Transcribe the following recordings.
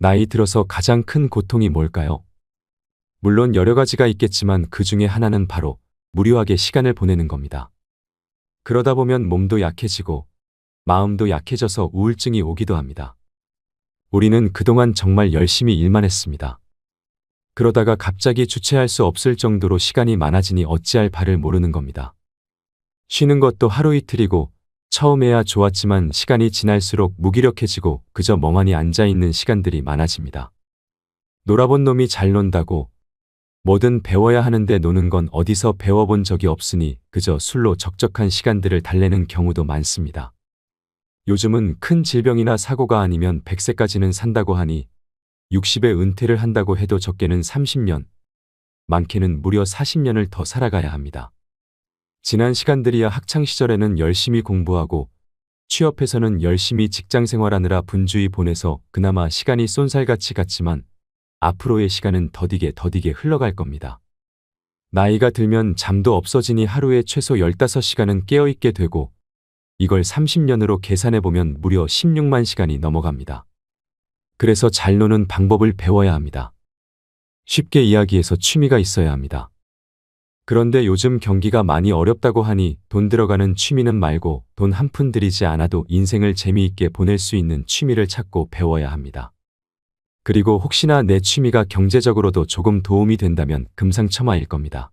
나이 들어서 가장 큰 고통이 뭘까요? 물론 여러 가지가 있겠지만 그 중에 하나는 바로 무료하게 시간을 보내는 겁니다. 그러다 보면 몸도 약해지고 마음도 약해져서 우울증이 오기도 합니다. 우리는 그동안 정말 열심히 일만 했습니다. 그러다가 갑자기 주체할 수 없을 정도로 시간이 많아지니 어찌할 바를 모르는 겁니다. 쉬는 것도 하루 이틀이고 처음에야 좋았지만 시간이 지날수록 무기력해지고 그저 멍하니 앉아있는 시간들이 많아집니다. 놀아본 놈이 잘 논다고 뭐든 배워야 하는데 노는 건 어디서 배워본 적이 없으니 그저 술로 적적한 시간들을 달래는 경우도 많습니다. 요즘은 큰 질병이나 사고가 아니면 100세까지는 산다고 하니 60에 은퇴를 한다고 해도 적게는 30년, 많게는 무려 40년을 더 살아가야 합니다. 지난 시간들이야 학창시절에는 열심히 공부하고 취업해서는 열심히 직장생활하느라 분주히 보내서 그나마 시간이 쏜살같이 갔지만 앞으로의 시간은 더디게 흘러갈 겁니다. 나이가 들면 잠도 없어지니 하루에 최소 15시간은 깨어있게 되고 이걸 30년으로 계산해보면 무려 16만 시간이 넘어갑니다. 그래서 잘 노는 방법을 배워야 합니다. 쉽게 이야기해서 취미가 있어야 합니다. 그런데 요즘 경기가 많이 어렵다고 하니 돈 들어가는 취미는 말고 돈 한 푼 들이지 않아도 인생을 재미있게 보낼 수 있는 취미를 찾고 배워야 합니다. 그리고 혹시나 내 취미가 경제적으로도 조금 도움이 된다면 금상첨화일 겁니다.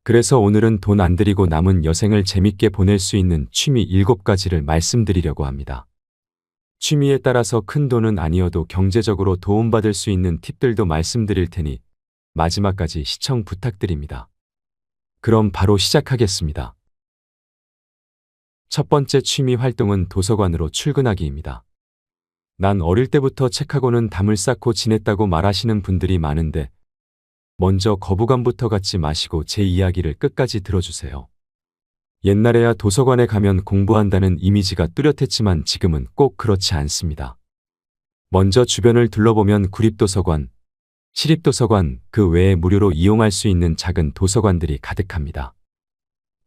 그래서 오늘은 돈 안 들이고 남은 여생을 재밌게 보낼 수 있는 취미 7가지를 말씀드리려고 합니다. 취미에 따라서 큰 돈은 아니어도 경제적으로 도움받을 수 있는 팁들도 말씀드릴 테니 마지막까지 시청 부탁드립니다. 그럼 바로 시작하겠습니다. 첫 번째 취미 활동은 도서관으로 출근하기입니다. 난 어릴 때부터 책하고는 담을 쌓고 지냈다고 말하시는 분들이 많은데 먼저 거부감부터 갖지 마시고 제 이야기를 끝까지 들어주세요. 옛날에야 도서관에 가면 공부한다는 이미지가 뚜렷했지만 지금은 꼭 그렇지 않습니다. 먼저 주변을 둘러보면 구립도서관, 시립도서관, 그 외에 무료로 이용할 수 있는 작은 도서관들이 가득합니다.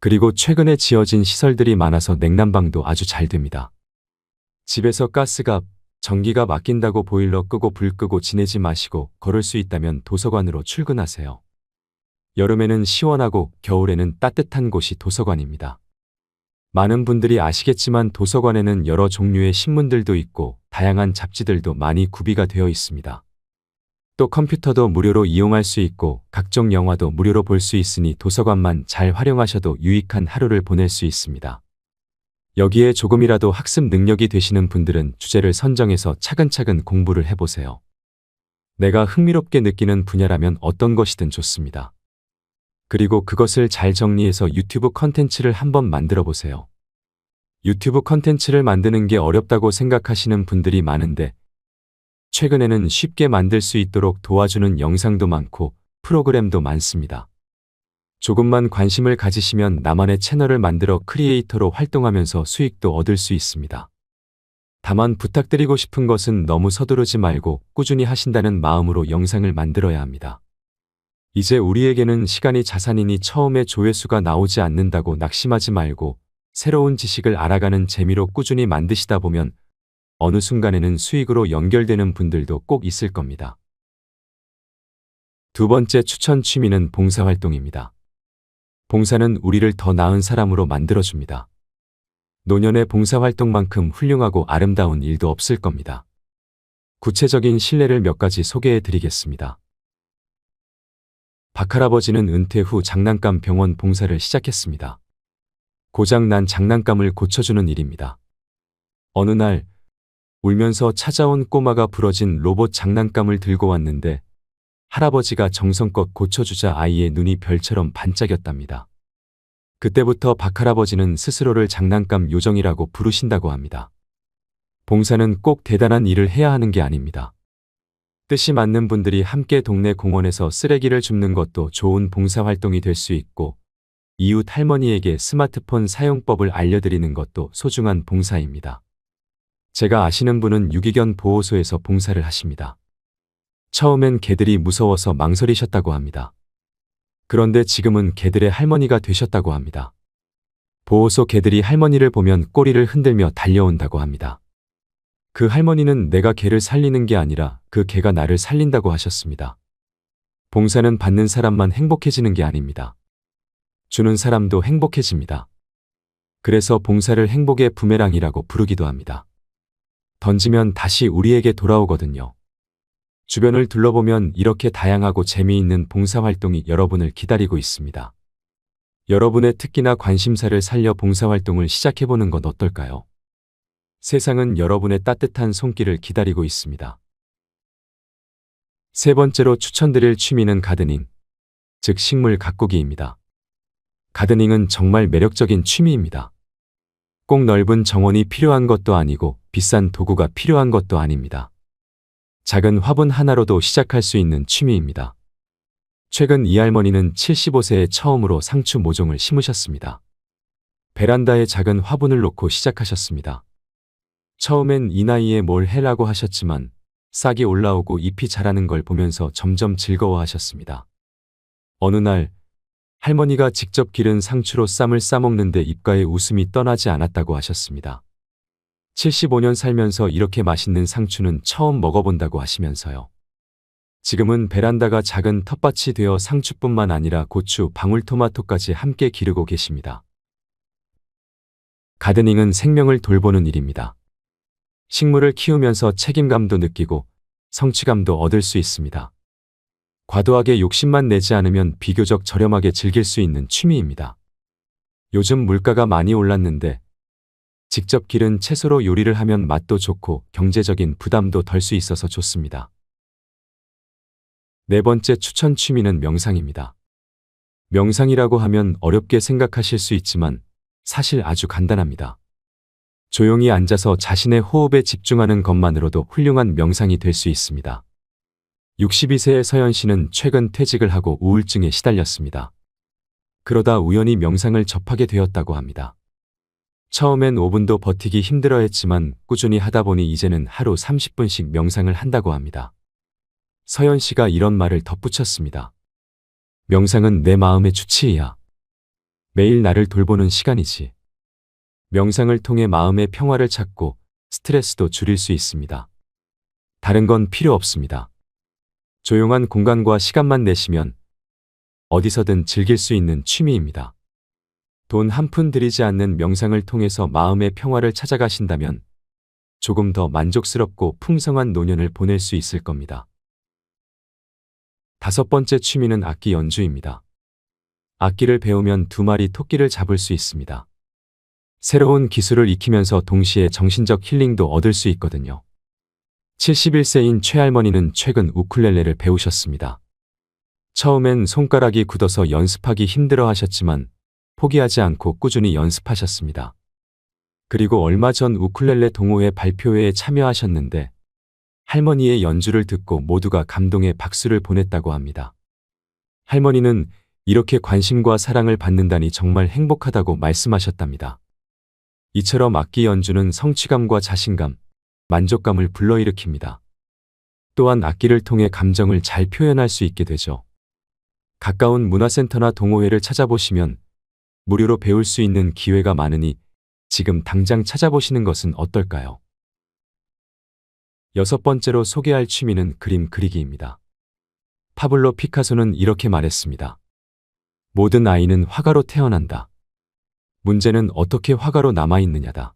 그리고 최근에 지어진 시설들이 많아서 냉난방도 아주 잘 됩니다. 집에서 가스값, 전기가 아낀다고 보일러 끄고 불 끄고 지내지 마시고 걸을 수 있다면 도서관으로 출근하세요. 여름에는 시원하고 겨울에는 따뜻한 곳이 도서관입니다. 많은 분들이 아시겠지만 도서관에는 여러 종류의 신문들도 있고 다양한 잡지들도 많이 구비가 되어 있습니다. 또 컴퓨터도 무료로 이용할 수 있고 각종 영화도 무료로 볼 수 있으니 도서관만 잘 활용하셔도 유익한 하루를 보낼 수 있습니다. 여기에 조금이라도 학습 능력이 되시는 분들은 주제를 선정해서 차근차근 공부를 해보세요. 내가 흥미롭게 느끼는 분야라면 어떤 것이든 좋습니다. 그리고 그것을 잘 정리해서 유튜브 컨텐츠를 한번 만들어 보세요. 유튜브 컨텐츠를 만드는 게 어렵다고 생각하시는 분들이 많은데 최근에는 쉽게 만들 수 있도록 도와주는 영상도 많고 프로그램도 많습니다. 조금만 관심을 가지시면 나만의 채널을 만들어 크리에이터로 활동하면서 수익도 얻을 수 있습니다. 다만 부탁드리고 싶은 것은 너무 서두르지 말고 꾸준히 하신다는 마음으로 영상을 만들어야 합니다. 이제 우리에게는 시간이 자산이니 처음에 조회수가 나오지 않는다고 낙심하지 말고 새로운 지식을 알아가는 재미로 꾸준히 만드시다 보면 어느 순간에는 수익으로 연결되는 분들도 꼭 있을 겁니다. 두 번째 추천 취미는 봉사활동입니다. 봉사는 우리를 더 나은 사람으로 만들어줍니다. 노년의 봉사활동만큼 훌륭하고 아름다운 일도 없을 겁니다. 구체적인 실례를 몇 가지 소개해 드리겠습니다. 박할아버지는 은퇴 후 장난감 병원 봉사를 시작했습니다. 고장난 장난감을 고쳐주는 일입니다. 어느 날 울면서 찾아온 꼬마가 부러진 로봇 장난감을 들고 왔는데 할아버지가 정성껏 고쳐주자 아이의 눈이 별처럼 반짝였답니다. 그때부터 박할아버지는 스스로를 장난감 요정이라고 부르신다고 합니다. 봉사는 꼭 대단한 일을 해야 하는 게 아닙니다. 뜻이 맞는 분들이 함께 동네 공원에서 쓰레기를 줍는 것도 좋은 봉사활동이 될 수 있고 이웃 할머니에게 스마트폰 사용법을 알려드리는 것도 소중한 봉사입니다. 제가 아시는 분은 유기견 보호소에서 봉사를 하십니다. 처음엔 개들이 무서워서 망설이셨다고 합니다. 그런데 지금은 개들의 할머니가 되셨다고 합니다. 보호소 개들이 할머니를 보면 꼬리를 흔들며 달려온다고 합니다. 그 할머니는 내가 개를 살리는 게 아니라 그 개가 나를 살린다고 하셨습니다. 봉사는 받는 사람만 행복해지는 게 아닙니다. 주는 사람도 행복해집니다. 그래서 봉사를 행복의 부메랑이라고 부르기도 합니다. 던지면 다시 우리에게 돌아오거든요. 주변을 둘러보면 이렇게 다양하고 재미있는 봉사활동이 여러분을 기다리고 있습니다. 여러분의 특기나 관심사를 살려 봉사활동을 시작해보는 건 어떨까요? 세상은 여러분의 따뜻한 손길을 기다리고 있습니다. 세 번째로 추천드릴 취미는 가드닝, 즉 식물 가꾸기입니다. 가드닝은 정말 매력적인 취미입니다. 꼭 넓은 정원이 필요한 것도 아니고 비싼 도구가 필요한 것도 아닙니다. 작은 화분 하나로도 시작할 수 있는 취미입니다. 최근 이 할머니는 75세에 처음으로 상추 모종을 심으셨습니다. 베란다에 작은 화분을 놓고 시작하셨습니다. 처음엔 이 나이에 뭘 해라고 하셨지만 싹이 올라오고 잎이 자라는 걸 보면서 점점 즐거워하셨습니다. 어느 날 할머니가 직접 기른 상추로 쌈을 싸먹는데 입가에 웃음이 떠나지 않았다고 하셨습니다. 75년 살면서 이렇게 맛있는 상추는 처음 먹어본다고 하시면서요. 지금은 베란다가 작은 텃밭이 되어 상추뿐만 아니라 고추, 방울토마토까지 함께 기르고 계십니다. 가드닝은 생명을 돌보는 일입니다. 식물을 키우면서 책임감도 느끼고 성취감도 얻을 수 있습니다. 과도하게 욕심만 내지 않으면 비교적 저렴하게 즐길 수 있는 취미입니다. 요즘 물가가 많이 올랐는데 직접 기른 채소로 요리를 하면 맛도 좋고 경제적인 부담도 덜 수 있어서 좋습니다. 네 번째 추천 취미는 명상입니다. 명상이라고 하면 어렵게 생각하실 수 있지만 사실 아주 간단합니다. 조용히 앉아서 자신의 호흡에 집중하는 것만으로도 훌륭한 명상이 될 수 있습니다. 62세의 서연 씨는 최근 퇴직을 하고 우울증에 시달렸습니다. 그러다 우연히 명상을 접하게 되었다고 합니다. 처음엔 5분도 버티기 힘들어했지만 꾸준히 하다 보니 이제는 하루 30분씩 명상을 한다고 합니다. 서연 씨가 이런 말을 덧붙였습니다. 명상은 내 마음의 주치의야. 매일 나를 돌보는 시간이지. 명상을 통해 마음의 평화를 찾고 스트레스도 줄일 수 있습니다. 다른 건 필요 없습니다. 조용한 공간과 시간만 내시면 어디서든 즐길 수 있는 취미입니다. 돈 한 푼 들이지 않는 명상을 통해서 마음의 평화를 찾아가신다면 조금 더 만족스럽고 풍성한 노년을 보낼 수 있을 겁니다. 다섯 번째 취미는 악기 연주입니다. 악기를 배우면 2마리 토끼를 잡을 수 있습니다. 새로운 기술을 익히면서 동시에 정신적 힐링도 얻을 수 있거든요. 71세인 최할머니는 최근 우쿨렐레를 배우셨습니다. 처음엔 손가락이 굳어서 연습하기 힘들어 하셨지만 포기하지 않고 꾸준히 연습하셨습니다. 그리고 얼마 전 우쿨렐레 동호회 발표회에 참여하셨는데 할머니의 연주를 듣고 모두가 감동의 박수를 보냈다고 합니다. 할머니는 이렇게 관심과 사랑을 받는다니 정말 행복하다고 말씀하셨답니다. 이처럼 악기 연주는 성취감과 자신감, 만족감을 불러일으킵니다. 또한 악기를 통해 감정을 잘 표현할 수 있게 되죠. 가까운 문화센터나 동호회를 찾아보시면 무료로 배울 수 있는 기회가 많으니 지금 당장 찾아보시는 것은 어떨까요? 여섯 번째로 소개할 취미는 그림 그리기입니다. 파블로 피카소는 이렇게 말했습니다. 모든 아이는 화가로 태어난다. 문제는 어떻게 화가로 남아있느냐다.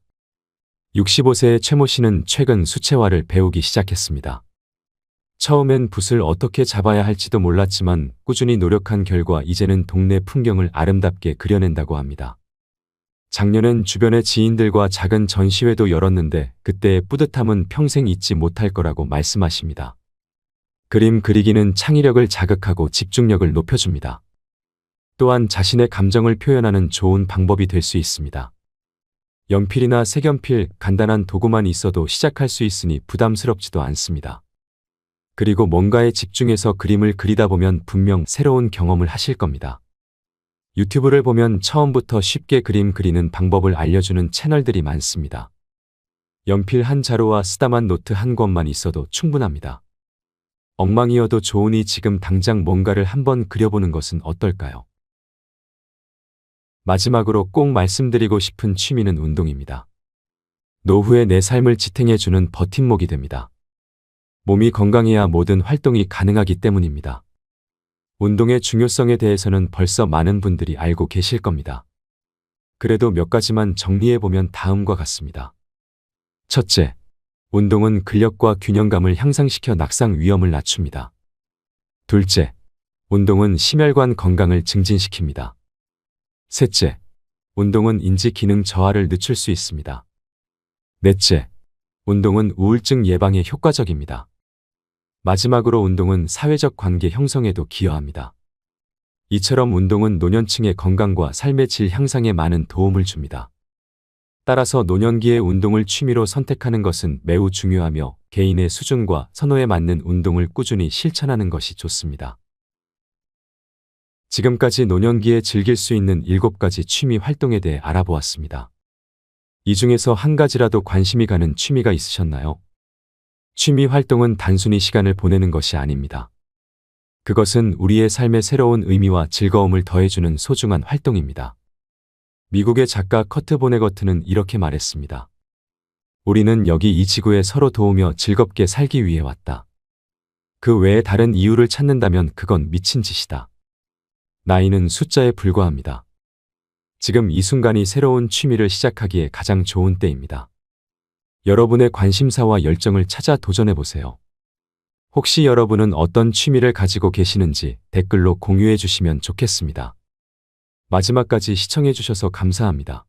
65세의 최모 씨는 최근 수채화를 배우기 시작했습니다. 처음엔 붓을 어떻게 잡아야 할지도 몰랐지만 꾸준히 노력한 결과 이제는 동네 풍경을 아름답게 그려낸다고 합니다. 작년엔 주변의 지인들과 작은 전시회도 열었는데 그때의 뿌듯함은 평생 잊지 못할 거라고 말씀하십니다. 그림 그리기는 창의력을 자극하고 집중력을 높여줍니다. 또한 자신의 감정을 표현하는 좋은 방법이 될 수 있습니다. 연필이나 색연필, 간단한 도구만 있어도 시작할 수 있으니 부담스럽지도 않습니다. 그리고 뭔가에 집중해서 그림을 그리다 보면 분명 새로운 경험을 하실 겁니다. 유튜브를 보면 처음부터 쉽게 그림 그리는 방법을 알려주는 채널들이 많습니다. 연필 한 자루와 쓰다만 노트 한 권만 있어도 충분합니다. 엉망이어도 좋으니 지금 당장 뭔가를 한번 그려보는 것은 어떨까요? 마지막으로 꼭 말씀드리고 싶은 취미는 운동입니다. 노후의 내 삶을 지탱해주는 버팀목이 됩니다. 몸이 건강해야 모든 활동이 가능하기 때문입니다. 운동의 중요성에 대해서는 벌써 많은 분들이 알고 계실 겁니다. 그래도 몇 가지만 정리해보면 다음과 같습니다. 첫째, 운동은 근력과 균형감을 향상시켜 낙상 위험을 낮춥니다. 둘째, 운동은 심혈관 건강을 증진시킵니다. 셋째, 운동은 인지 기능 저하를 늦출 수 있습니다. 넷째, 운동은 우울증 예방에 효과적입니다. 마지막으로 운동은 사회적 관계 형성에도 기여합니다. 이처럼 운동은 노년층의 건강과 삶의 질 향상에 많은 도움을 줍니다. 따라서 노년기에 운동을 취미로 선택하는 것은 매우 중요하며 개인의 수준과 선호에 맞는 운동을 꾸준히 실천하는 것이 좋습니다. 지금까지 노년기에 즐길 수 있는 7가지 취미 활동에 대해 알아보았습니다. 이 중에서 한 가지라도 관심이 가는 취미가 있으셨나요? 취미 활동은 단순히 시간을 보내는 것이 아닙니다. 그것은 우리의 삶에 새로운 의미와 즐거움을 더해주는 소중한 활동입니다. 미국의 작가 커트 보네거트는 이렇게 말했습니다. 우리는 여기 이 지구에 서로 도우며 즐겁게 살기 위해 왔다. 그 외에 다른 이유를 찾는다면 그건 미친 짓이다. 나이는 숫자에 불과합니다. 지금 이 순간이 새로운 취미를 시작하기에 가장 좋은 때입니다. 여러분의 관심사와 열정을 찾아 도전해보세요. 혹시 여러분은 어떤 취미를 가지고 계시는지 댓글로 공유해 주시면 좋겠습니다. 마지막까지 시청해 주셔서 감사합니다.